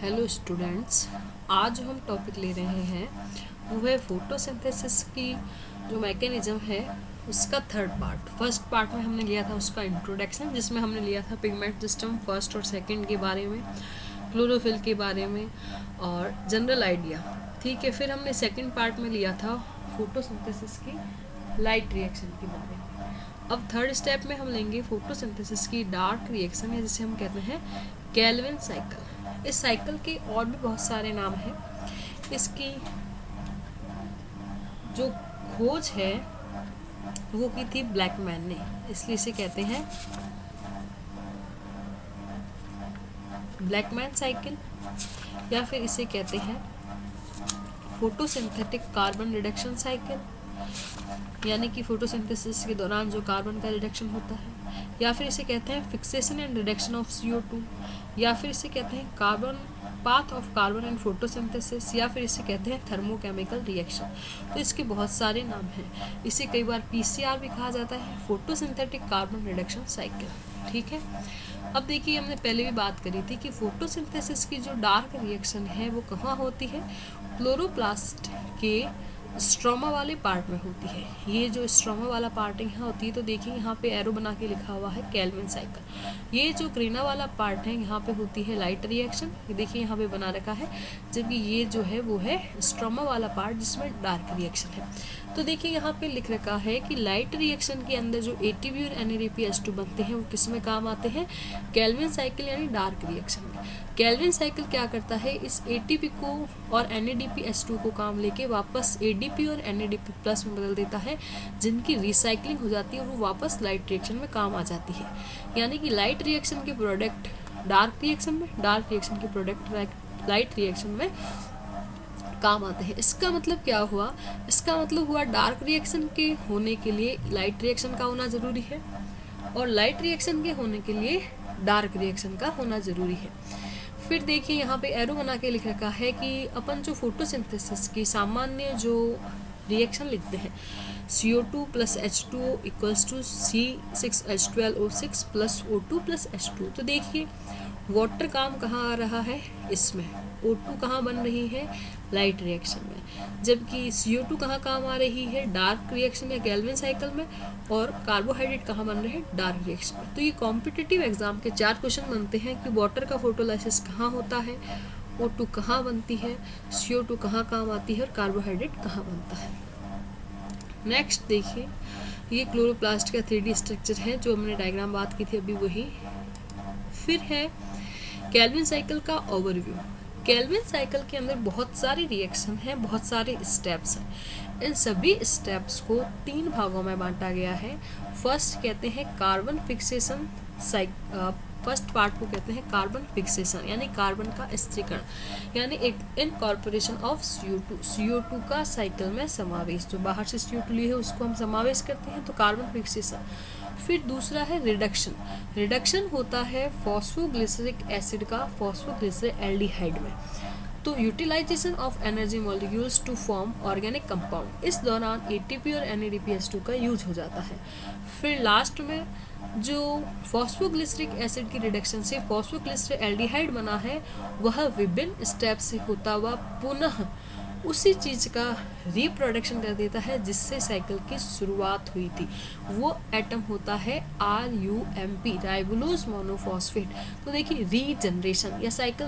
Hello students, आज हम topic ले रहे हैं वो है फोटोसिंथेसिस की जो मैकेनिज्म है उसका थर्ड पार्ट। फर्स्ट पार्ट में हमने लिया था उसका इंट्रोडक्शन, जिसमें हमने लिया था पिगमेंट सिस्टम फर्स्ट और सेकंड के बारे में, क्लोरोफिल के बारे में और जनरल आइडिया। ठीक है, फिर हमने सेकंड पार्ट में लिया था फोटोसिंथेसिस की लाइट रिएक्शन के बारे में। अब थर्ड स्टेप में हम लेंगे फोटोसिंथेसिस की डार्क रिएक्शन, या जिसे हम कहते हैं केल्विन साइकिल। इस साइकिल के और भी बहुत सारे नाम हैं। इसकी जो खोज है वो की थी ब्लैकमैन ने, इसलिए इसे कहते हैं ब्लैकमैन साइकिल, या फिर इसे कहते हैं फोटोसिंथेटिक कार्बन रिडक्शन साइकिल, यानी कि फोटोसिंथेसिस के दौरान जो कार्बन का रिडक्शन होता है, या फिर इसे कहते हैं fixation and reduction of CO2, या फिर इसे कहते हैं carbon path of carbon in photosynthesis, या फिर इसे कहते हैं थर्मोकेमिकल रिएक्शन। तो इसके बहुत सारे नाम हैं। इसे कई बार PCR भी कहा जाता है, फोटोसिंथेटिक कार्बन रिडक्शन साइकिल। ठीक है, अब देखिए हमने पहले भी बात करी थी कि फोटोसिंथेसिस की जो डार्क रिएक्शन है वो कहाँ होती है, क्लोरोप्लास्ट के स्ट्रोमा वाले पार्ट में होती है। ये जो स्ट्रोमा वाला पार्ट यहाँ होती है, तो देखिए यहाँ पे एरो बना के लिखा हुआ है केल्विन साइकिल। ये जो क्रीना वाला पार्ट है यहाँ पे होती है लाइट रिएक्शन, ये देखिए यहाँ पे बना रखा है, जबकि ये जो है वो है स्ट्रोमा वाला पार्ट जिसमें डार्क रिएक्शन है। तो देखिए यहाँ पे लिख रखा है कि लाइट रिएक्शन के अंदर जो ATP और NADPH2 बनते हैं वो किस में काम आते हैं, केल्विन साइकिल यानी डार्क रिएक्शन में। केल्विन साइकिल क्या करता है, इस ATP को और NADPH2 को काम लेके वापस ADP और NADP प्लस में बदल देता है, जिनकी रिसाइकलिंग हो जाती है और वो वापस लाइट रिएक्शन में काम आ जाती है। यानी कि लाइट रिएक्शन के प्रोडक्ट डार्क रिएक्शन में, डार्क रिएक्शन के प्रोडक्ट लाइट रिएक्शन में काम आते हैं। इसका मतलब क्या हुआ, इसका मतलब हुआ डार्क रिएक्शन के होने के लिए लाइट रिएक्शन का होना ज़रूरी है, और लाइट रिएक्शन के होने के लिए डार्क रिएक्शन का होना ज़रूरी है। फिर देखिए यहाँ पे एरो बना के लिख रखा है कि अपन जो फोटोसिंथेसिस की सामान्य जो रिएक्शन लिखते हैं, CO2 plus H2O equals to C6H12O6 plus O2 plus H2। तो देखिए वाटर काम कहाँ आ रहा है, इसमें O2 कहाँ बन रही है, लाइट रिएक्शन में, जबकि CO2 कहाँ काम आ रही है, डार्क रिएक्शन या केल्विन साइकिल में, और कार्बोहाइड्रेट कहाँ बन रहे हैं, डार्क रिएक्शन में। तो ये कॉम्पिटिटिव एग्जाम के 4 क्वेश्चन बनते हैं कि वाटर का फोटोलाइसिस कहाँ होता है, O2 कहाँ बनती है, CO2 कहाँ काम आती है, और कार्बोहाइड्रेट कहाँ बनता है। नेक्स्ट देखिए, ये क्लोरोप्लास्ट का 3D स्ट्रक्चर है, जो हमने डायग्राम बात की थी अभी वही। फिर है केल्विन साइकिल का ओवरव्यू। केल्विन साइकिल के अंदर बहुत सारी रिएक्शन हैं, बहुत सारे स्टेप्स हैं। इन सभी स्टेप्स को 3 भागों में बांटा गया है। फर्स्ट कहते हैं कार्बन फिक्सेशन फर्स्ट पार्ट को कहते हैं कार्बन फिक्सेशन, यानी कार्बन का स्थिरीकरण, यानी एक इनकॉर्पोरेशन ऑफ CO2 का साइकिल में समावेश। जो बाहर से CO2 लिए है उसको हम समावेश करते हैं, तो कार्बन फिक्सेशन। फिर दूसरा है रिडक्शन। रिडक्शन होता है फॉस्फोग्लिसरिक एसिड का फॉस्फोग्लिसरैल्डिहाइड में, तो utilization of energy molecules to form organic compound. इस दौरान ATP और NADPH2 का यूज हो जाता है। फिर लास्ट में जो फॉस्फोग्लिसरिक एसिड की रिडक्शन से फॉस्फोग्लिसरैल्डिहाइड बना है, वह विभिन्न स्टेप से होता हुआ पुनः उसी चीज़ का रिप्रोडक्शन कर देता है जिससे साइकिल की शुरुआत हुई थी। वो एटम होता है RUMP, राइबोलोज मोनोफॉस्फेट। तो देखिए रीजनरेशन, यह साइकिल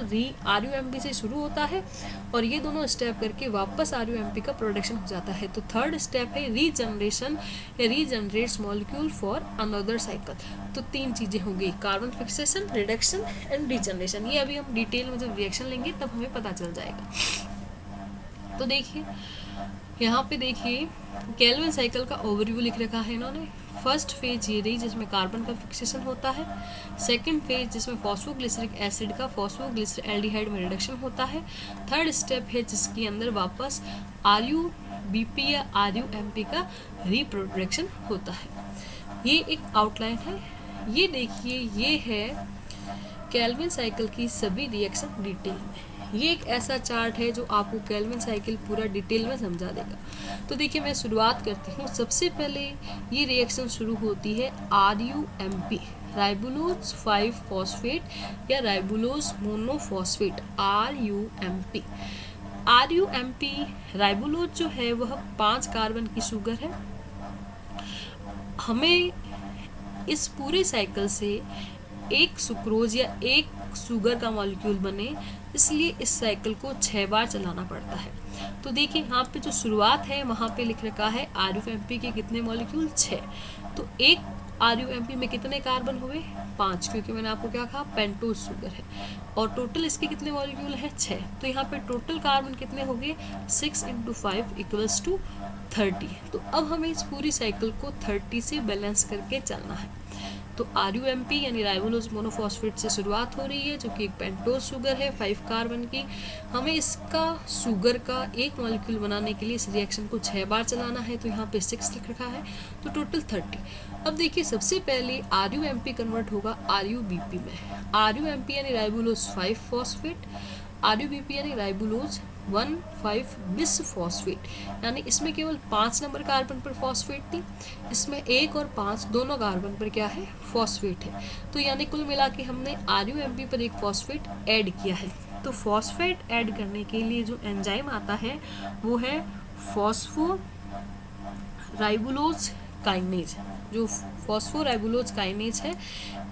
RUMP से शुरू होता है और ये दोनों स्टेप करके वापस RUMP का प्रोडक्शन हो जाता है। तो थर्ड स्टेप है रीजनरेशन, या regenerates molecule for another cycle. तो 3 चीज़ें होंगी, carbon fixation, reduction and regeneration. ये अभी हम डिटेल में जब रिएक्शन लेंगे तब हमें पता चल जाएगा। तो देखिए यहाँ पे देखिए केल्विन साइकिल का ओवरव्यू लिख रखा है इन्होंने। फर्स्ट फेज ये रही जिसमें कार्बन का फिक्सेशन होता है। सेकंड फेज जिसमें फॉस्फोग्लिसरिक एसिड का फॉस्फोग्लिसरैल्डिहाइड में रिडक्शन होता है। थर्ड स्टेप है जिसके अंदर वापस RUBP या RUMP का रिप्रोडक्शन होता है। ये एक आउटलाइन है। ये देखिए ये है केल्विन साइकिल की सभी रिएक्शन डिटेल में। ये एक ऐसा चार्ट है जो आपको केल्विन साइकिल पूरा डिटेल में समझा देगा। तो देखिए मैं शुरुआत करती हूँ। सबसे पहले ये रिएक्शन शुरू होती है RUMP, राइबोलोज 5 फॉस्फेट या राइबोलोज मोनोफॉस्फेट RUMP। RUMP राइबोलोज जो है वह 5 कार्बन की शुगर है। हमें इस पूरे साइकिल से एक सुक्रोज या एक शुगर का मॉलिक्यूल बने, इसलिए इस साइकिल को 6 बार चलाना पड़ता है। तो देखिए यहाँ पे जो शुरुआत है वहाँ पे लिख रखा है RUMP के कितने मॉलिक्यूल 6। तो एक RUMP में कितने कार्बन हुए 5, क्योंकि मैंने आपको क्या कहा पेंटोज शुगर है, और टोटल इसके कितने मॉलिक्यूल हैं 6। तो यहाँ पे टोटल कार्बन कितने हो गए 6 × 5 = 30। तो अब हमें इस पूरी साइकिल को 30 से बैलेंस करके चलना है। तो RUMP यानी राइबोलोज मोनोफॉस्फेट से शुरुआत हो रही है, जो कि एक पेंटोज शुगर है 5 कार्बन की। हमें इसका शुगर का एक मॉलिक्यूल बनाने के लिए इस रिएक्शन को 6 बार चलाना है, तो यहाँ पे 6 लिख रखा है, तो टोटल 30। अब देखिए सबसे पहले RUMP कन्वर्ट होगा RUBP में। RUMP यानी राइबोलोज 5 फॉस्फेट, RUBP यानी राइबोलोज 1,5 बिस फॉस्फेट, यानी इसमें केवल 5 नंबर कार्बन पर फॉस्फेट थी, इसमें 1 और 5 दोनों कार्बन पर क्या है फॉस्फेट है। तो यानी कुल मिला के हमने RUMP पर एक फॉस्फेट ऐड किया है। तो फॉस्फेट ऐड करने के लिए जो एंजाइम आता है वो है फॉस्फोराइबोलोज काइनेज। जो फॉस्फोराइबोलोज काइनेज है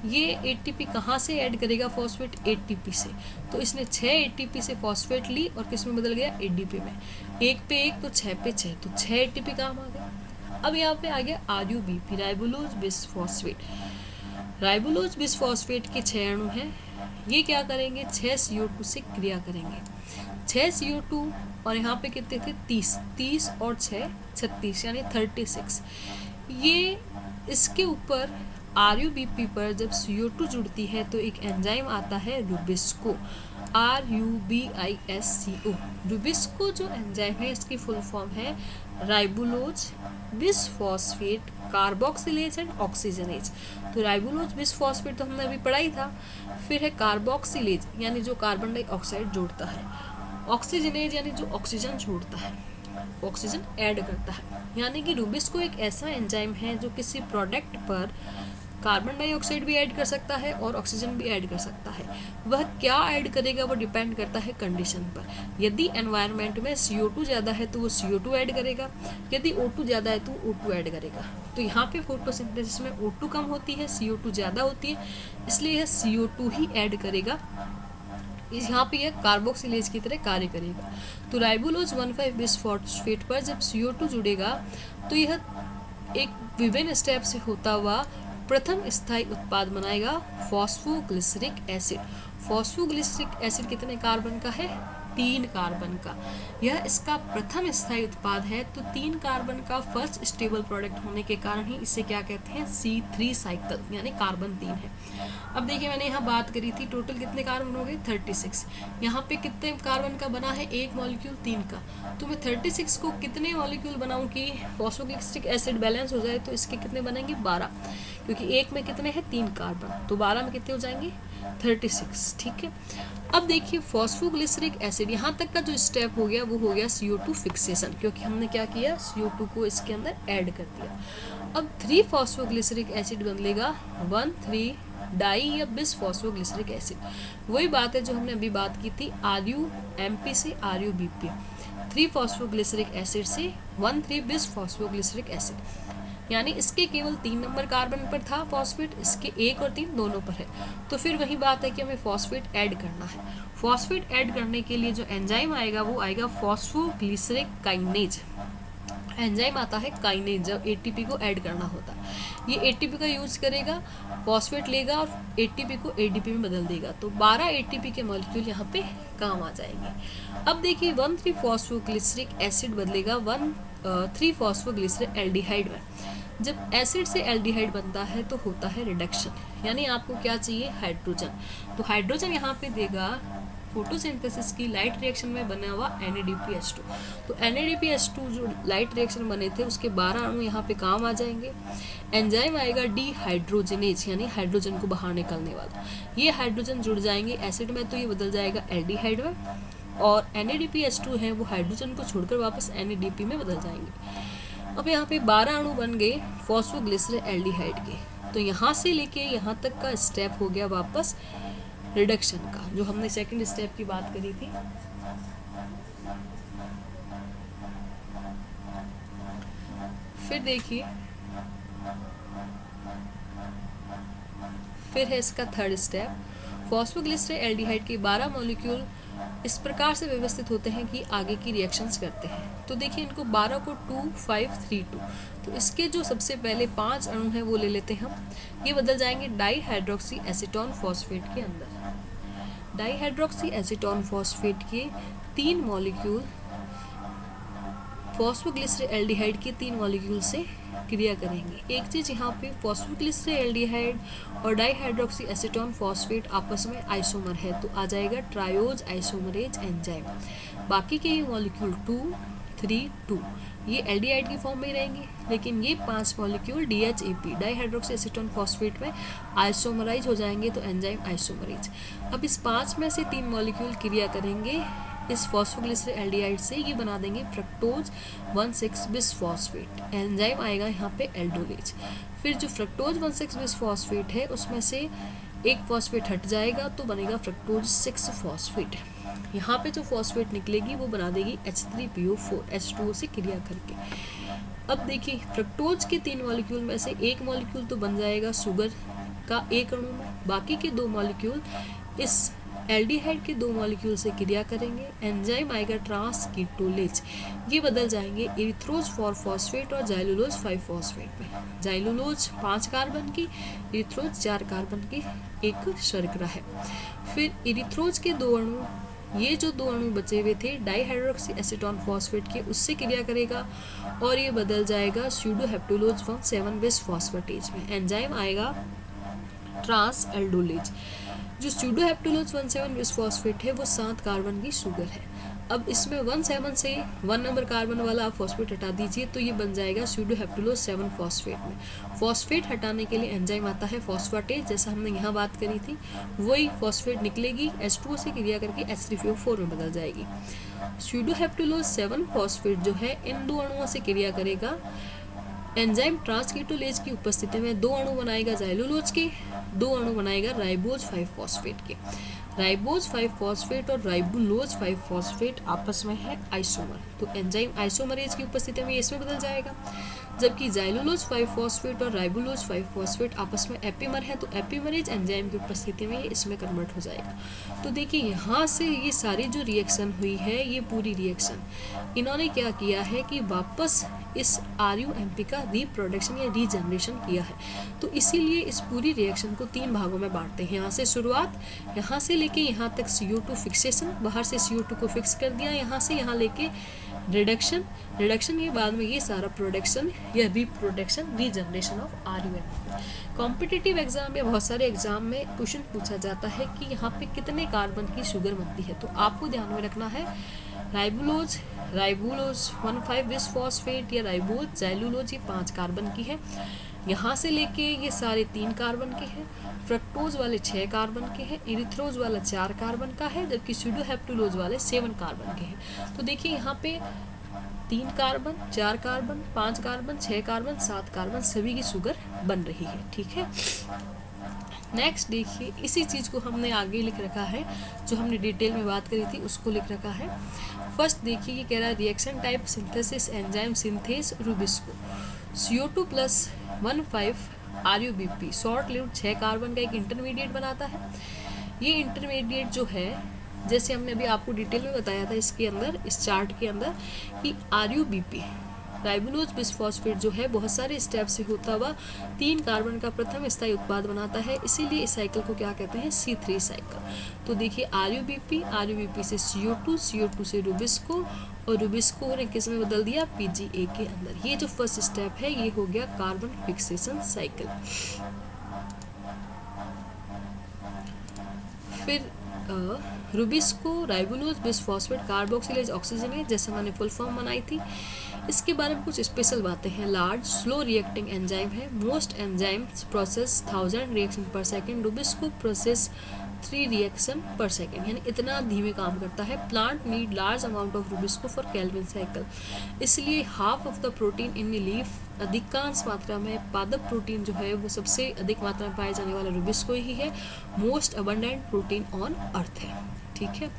ये ATP कहाँ से ऐड करेगा फॉस्फेट ATP से। तो इसने 6 ATP से फॉस्फेट ली और किस में बदल गया ADP में। 1 पे 1 तो 6 पे 6, तो 6 ATP काम आ गया। अब यहाँ पे आ गया RUBP राइबोलोज bis phosphate. राइबोलोज bis phosphate के 6 अणु हैं, ये क्या करेंगे 6 CO2 से क्रिया करेंगे। 6 CO2 और यहाँ पे कितने थे 30 और 6 36 यानी 36। ये इसके ऊपर RUBP पर जब CO2 जुड़ती है तो एक एंजाइम आता है रुबिस्को, RUBISCO। रुबिस्को जो एंजाइम है इसकी फुल फॉर्म है राइबोलोज bis phosphate carboxylase and oxygenase. तो राइबोलोज बिस फॉस्फेट तो हमने अभी पढ़ा ही था। फिर है कार्बोक्सिलेज यानी जो कार्बन डाइऑक्साइड जोड़ता है, ऑक्सीजनेज यानी जो ऑक्सीजन छोड़ता है, ऑक्सीजन ऐड करता है। यानी कि रुबिस्को एक ऐसा एंजाइम है जो किसी प्रोडक्ट पर कार्बन डाइऑक्साइड भी ऐड कर सकता है और ऑक्सीजन भी ऐड कर सकता है। वह क्या ऐड करेगा वो डिपेंड करता है कंडीशन पर। यदि एनवायरनमेंट में CO2 ज़्यादा है तो वो CO2 ऐड करेगा, यदि O2 ज़्यादा है तो O2 ऐड करेगा। तो यहाँ पे फोटोसिंथेसिस में O2 कम होती है, CO2 ज़्यादा होती है, इसलिए यह CO2 ही ऐड करेगा। यहाँ पे यह कार्बोक्सिलेज की तरह कार्य करेगा। तो राइबोलोज 1,5 बिस फॉस्फेट पर जब CO2 जुड़ेगा तो यह एक विभिन्न स्टेप से होता हुआ प्रथम स्थायी उत्पाद बनाएगा फॉस्फोग्लिसरिक एसिड। फॉस्फोग्लिसरिक एसिड कितने कार्बन का है 3 कार्बन का। यह इसका प्रथम स्थायी उत्पाद है, तो 3 कार्बन का फर्स्ट स्टेबल प्रोडक्ट होने के कारण ही इसे क्या कहते हैं C3 साइकिल, यानी कार्बन 3 है। अब देखिए मैंने यहाँ बात करी थी टोटल कितने कार्बन हो गए 36। यहाँ पे कितने कार्बन का बना है एक मॉलिक्यूल 3 का। तो मैं 36 को कितने मॉलिक्यूल बनाऊँ कि फॉस्फोग्लिसरिक एसिड बैलेंस हो जाए, तो इसके कितने बनेंगे 12, क्योंकि एक में कितने हैं 3 कार्बन, तो 12 में कितने हो जाएंगे 36। ठीक है। अब देखिए फॉस्फोग्लिसरिक एसिड यहाँ तक का जो स्टेप हो गया वो हो गया CO2 फिक्सेशन, क्योंकि हमने क्या किया CO2 को इसके अंदर ऐड कर दिया। अब 3 फॉस्फोग्लिसरिक एसिड बदलेगा 1,3 डाई या बिस फॉस्फोग्लिसरिक एसिड। वही बात है जो हमने अभी बात की थी RUMP से RUBP। 3 फॉस्फोग्लिसरिक एसिड से 1,3 बिस फॉस्फोग्लिसरिक एसिड, यानी इसके केवल 3 नंबर कार्बन पर था फॉस्फेट, इसके 1 और 3 दोनों पर है। तो फिर वही बात है कि हमें फॉस्फेट ऐड करना है। फॉस्फेट ऐड करने के लिए जो एंजाइम आएगा वो आएगा फॉस्फोग्लिसरिक काइनेज। एंजाइम आता है काइनेज जब ATP को ऐड करना होता है। ये ATP का यूज करेगा, फॉस्फेट लेगा और ATP को ADP में बदल देगा। तो 12 ATP के मॉलिक्यूल यहाँ पे काम आ जाएंगे। अब देखिए 1,3 फॉस्फोग्लिसरिक एसिड बदलेगा 1,3 फॉस्फोग्लिसरिक एल्डिहाइड में। जब एसिड से एल्डिहाइड बनता है तो होता है रिडक्शन, यानी आपको क्या चाहिए हाइड्रोजन। तो हाइड्रोजन यहाँ पे देगा फोटोसिंथेसिस की लाइट रिएक्शन में बना हुआ NADPH2। तो NADPH2 जो लाइट रिएक्शन बने थे उसके 12 अणु यहाँ पे काम आ जाएंगे। एंजाइम आएगा डिहाइड्रोजनेज, यानी हाइड्रोजन को बाहर निकलने वाला। ये हाइड्रोजन जुड़ जाएंगे एसिड में तो ये बदल जाएगा एल्डिहाइड में, और NADPH2 है वो हाइड्रोजन को छोड़कर वापस NADP में बदल जाएंगे। अब यहाँ पे 12 अणु बन गए फॉस्फोग्लिसरिक एल्डिहाइड के। तो यहाँ से लेके यहाँ तक का स्टेप हो गया वापस रिडक्शन का, जो हमने सेकंड स्टेप की बात करी थी। फिर देखिए, फिर है इसका थर्ड स्टेप। फॉस्फोग्लिसराइड एल्डिहाइड के 12 मॉलिक्यूल इस प्रकार से व्यवस्थित होते हैं कि आगे की रिएक्शंस करते हैं। तो देखिए इनको 12 को 2, 5, 3, 2, तो इसके जो सबसे पहले 5 अणु हैं वो ले लेते हैं हम। ये बदल जाएंगे डाईहाइड्रोक्सी एसीटोन फॉस्फेट के अंदर। डाईहाइड्रोक्सी एसीटोन फॉस्फेट के 3 मॉलिक्यूल फॉस्फोग्लिसराइड एल्डिहाइड के 3 मॉलिक्यूल से क्रिया करेंगे। एक चीज यहाँ पे फोस्फोग्लिसराइड एल्डिहाइड और डाईहाइड्रोक्सी एसीटोन फॉस्फेट आपस में आइसोमर है, तो आ जाएगा ट्रायोज आइसोमरेज एंजाइम। बाकी के ये मॉलिक्यूल 2, 3, 2 ये एल्डिहाइड की फॉर्म में रहेंगे, लेकिन ये 5 molecule DHAP dihydroxy acetone phosphate में आइसोमराइज हो जाएंगे, तो एंजाइम आइसोमरेज। अब इस 5 में से 3 मॉलिक्यूल क्रिया करेंगे इस फॉस्फोग्लिसराइड एल्डिहाइड से, ये बना देंगे फ्रक्टोज 1,6 बिसफॉस्फेट। एंजाइम आएगा यहाँ पे एल्डोलेज। फिर जो फ्रक्टोज 1,6 बिसफॉस्फेट है उसमें से एक फॉस्फेट हट जाएगा तो बनेगा फ्रक्टोज 6 फॉस्फेट। यहाँ पे जो फॉस्फेट निकलेगी वो बना देगी H3PO4 H2O से क्रिया करके। अब देखिए फ्रक्टोज के 3 मॉलिक्यूल में से एक मॉलिक्यूल तो बन जाएगा शुगर का एक अणु में, बाकी के 2 मॉलिक्यूल इस एल्डिहाइड के 2 मॉलिक्यूल से क्रिया करेंगे। एंजाइम आएगा ट्रांसकीटोलेज, ये बदल जाएंगे इरिथ्रोज 4 फॉस्फेट और जाइलुलोज 5 फॉस्फेट में। जाइलुलोज 5 कार्बन की, इरिथ्रोज 4 कार्बन की एक शर्करा है। फिर इरिथ्रोज के 2 अणु, ये जो 2 अणु बचे हुए थे डाईहाइड्रोक्सी एसीटोन फॉस्फेट के, उससे क्रिया करेगा और ये बदल जाएगा स्यूडोहेप्टुलोज 1,7 बिसफॉस्फेटेज में। एंजाइम आएगा ट्रांस एल्डोलेज। जो स्यूडोहेप्टुलोज 1,7 बिसफॉस्फेट है वो 7 कार्बन की शुगर है। अब इसमें 1,7 से 1 नंबर कार्बन वाला आप फॉस्फेट हटा दीजिए तो ये बन जाएगा स्यूडोहेप्टुलोज 7 फॉस्फेट में। फॉस्फेट हटाने के लिए एंजाइम आता है फॉस्फेटेज, जैसा हमने यहाँ बात करी थी, वही फॉस्फेट निकलेगी H2O से क्रिया करके H3PO4 में बदल जाएगी। स्यूडोहेप्टुलोज 7 फॉस्फेट जो है इन 2 अणुओं से क्रिया करेगा। एंजाइम ट्रांसकीटोलेज की उपस्थिति में 2 अणु बनाएगा जाइलुलोज के, 2 अणु बनाएगा राइबोज 5 फॉस्फेट के। राइबोज 5 फॉस्फेट और राइबुलोज 5 फॉस्फेट आपस में है आइसोमर, तो एंजाइम आइसोमरेज की उपस्थिति में इसमें बदल जाएगा। जबकि जाइलुलोज 5 फॉस्फेट और राइबुलोज 5 फॉस्फेट आपस में एपीमर है, तो एपीमरेज एंजाइम की उपस्थिति में ये इसमें कन्वर्ट हो जाएगा। तो देखिए यहाँ से ये सारी जो रिएक्शन हुई है, ये पूरी रिएक्शन इन्होंने क्या किया है कि वापस इस RUMP का रिप्रोडक्शन या रीजनरेशन किया है। तो इसीलिए इस पूरी रिएक्शन को 3 भागों में बांटते हैं। यहाँ से शुरुआत, यहाँ से लेके यहाँ तक CO2 फिक्सेशन, बाहर से CO2 को फिक्स कर दिया, यहाँ से यहाँ लेके रिडक्शन, रिडक्शन के बाद में ये सारा प्रोडक्शन या reproduction, regeneration of RUMP। Competitive exam या बहुत सारे एग्जाम में क्वेश्चन पूछा जाता है कि यहाँ पे कितने कार्बन की शुगर बनती है, तो आपको ध्यान में रखना है राइबुलोज 1,5 बिसफॉस्फेट या राइबोज जाइलुलोज ये 5 कार्बन की है। यहाँ से लेके ये सारे 3 कार्बन के हैं। फ्रक्टोज वाले 6 कार्बन के हैं, इरिथ्रोज वाला 4 कार्बन का है, जबकि स्यूडोहेप्टुलोज वाले 7 कार्बन के हैं। तो देखिए यहाँ पे 3 carbon, 4 carbon, 5 carbon, 6 carbon, 7 carbon सभी की शुगर बन रही है। ठीक है, नेक्स्ट देखिए इसी चीज़ को हमने आगे लिख रखा है, जो हमने डिटेल में बात करी थी उसको लिख रखा है। फर्स्ट देखिए ये कह रहा है reaction type synthesis enzyme synthase Rubisco CO2 + 1,5 RUBP short lived 6 carbon का एक इंटरमीडिएट बनाता है। ये इंटरमीडिएट जो है, जैसे हमने अभी आपको डिटेल में बताया था इसके अंदर, इस चार्ट के अंदर, कि RUBP राइबुलोज बिसफॉस्फेट जो है बहुत सारे स्टेप से होता हुआ 3 कार्बन का प्रथम स्थायी उत्पाद बनाता है, इसीलिए इस साइकिल को क्या कहते हैं, C3 साइकिल। तो देखिए RUBP से CO2 से रुबिस्को, और रुबिस्को ने किस में बदल दिया, PGA के अंदर। ये जो फर्स्ट स्टेप है ये हो गया कार्बन फिक्सेशन साइकिल। फिर Rubisco ribulose bisphosphate carboxylase oxygenase, जैसे मैंने फुल फॉर्म बनाई थी। इसके बारे में कुछ स्पेशल बातें हैं। लार्ज स्लो रिएक्टिंग एंजाइम है। Most enzymes process 1000 reaction per second. Rubisco process 3 reaction per second, यानी इतना धीमे काम करता है। Plant need large amount of rubisco for Calvin cycle, इसलिए half of the protein in leaf अधिकांश मात्रा में पादप प्रोटीन जो है वो सबसे अधिक मात्रा में पाए जाने वाला रुबिस्को ही है, most abundant protein on earth है। ठीक है,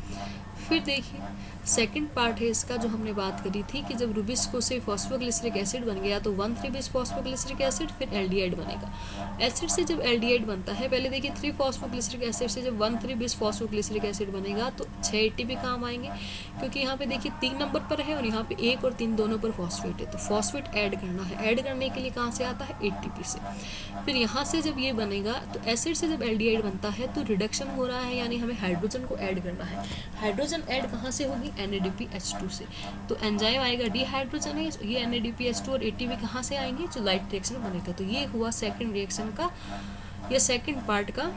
फिर देखिए सेकंड पार्ट है इसका, जो हमने बात करी थी कि जब रुबिस्को से फॉस्फोग्लिसरिक एसिड बन गया तो 1,3 बिस फॉस्फोग्लिसरिक एसिड, फिर एल्डिहाइड बनेगा। एसिड से जब एल्डिहाइड बनता है, पहले देखिए 3 फॉस्फोग्लिसरिक एसिड से जब 1,3 बिस फॉस्फोग्लिसरिक एसिड बनेगा तो 6 एटीपी काम आएंगे, क्योंकि यहाँ पे देखिए 3 नंबर पर है और यहाँ पे 1 और 3 दोनों पर फॉस्फेट है, तो फॉस्फेट ऐड करना है। ऐड करने के लिए कहाँ से आता है, एटीपी से। फिर यहाँ से जब ये बनेगा तो एसिड से जब एल्डिहाइड बनता है तो रिडक्शन हो रहा है, यानी हमें हाइड्रोजन को ऐड करना है। हाइड्रोजन ऐड कहाँ से होगी, NADPH2 से। तो एंजाइम आएगा डिहाइड्रोजनेज, ये NADPH2 और ATP कहाँ से आएंगे, जो लाइट रिएक्शन बनेगा। तो ये हुआ सेकंड रिएक्शन का या सेकंड पार्ट का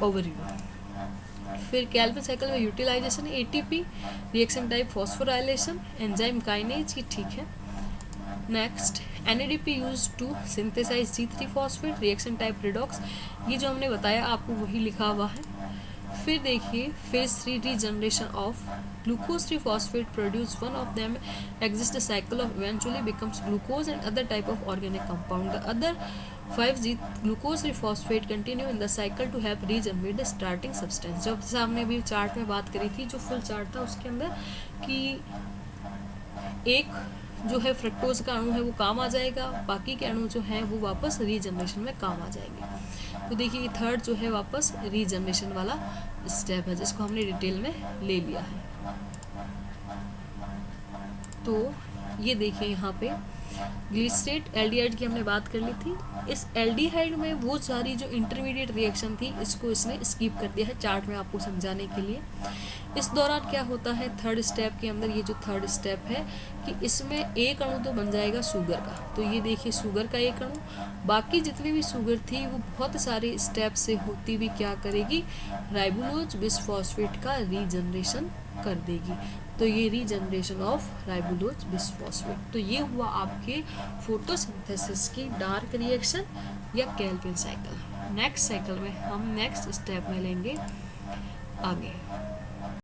ओवरव्यू। फिर कैल्विन साइकिल में utilisation ATP, reaction type phosphorylation, enzyme kinase की, ठीक है। Next NADP use to synthesise C3-फॉस्फेट, रिएक्शन टाइप रिडॉक्स, ये जो हमने बताया आपको वही लिखा हुआ है। फिर देखिए फेज 3 रीजनरेशन ऑफ ग्लूकोज 3-फॉस्फेट produce one of them exist cycle of eventually becomes glucose and other type of organic compound. The other 5G glucose 3-फॉस्फेट continue in the cycle to have regenerate the starting substance. जब हमने अभी chart में बात करी थी, जो full chart था उसके अंदर, कि एक जो है फ्रक्टोज का अणु है वो काम आ जाएगा, बाकी के अणु जो हैं वो वापस रीजनरेशन में काम आ जाएंगे। तो देखिए थर्ड जो है वापस रीजनरेशन वाला स्टेप है, जिसको हमने डिटेल में ले लिया है। तो ये देखिए यहाँ पे ग्लिसरेट एल्डिहाइड की हमने बात कर ली थी। इस एल्डिहाइड में वो सारी जो इंटरमीडिएट रिएक्शन थी, इसको इसने स्किप कर दिया है चार्ट में आपको समझाने के लिए। इस दौरान क्या होता है, थर्ड स्टेप के अंदर, ये जो थर्ड स्टेप है कि इसमें एक अणु तो बन जाएगा शुगर का। तो ये देखिए शुगर का एक अणु, बाकी जितनी भी शुगर थी वो बहुत सारे स्टेप से होती हुई क्या करेगी, राइबोलोज बिसफॉस्फेट का रीजनरेशन कर देगी। तो ये रीजनरेशन ऑफ राइबोलोज बिसफॉस्फेट। तो ये हुआ आपके फोटोसिंथेसिस की डार्क रिएक्शन या कैल्विन साइकिल। नेक्स्ट साइकिल में हम नेक्स्ट स्टेप में लेंगे आगे।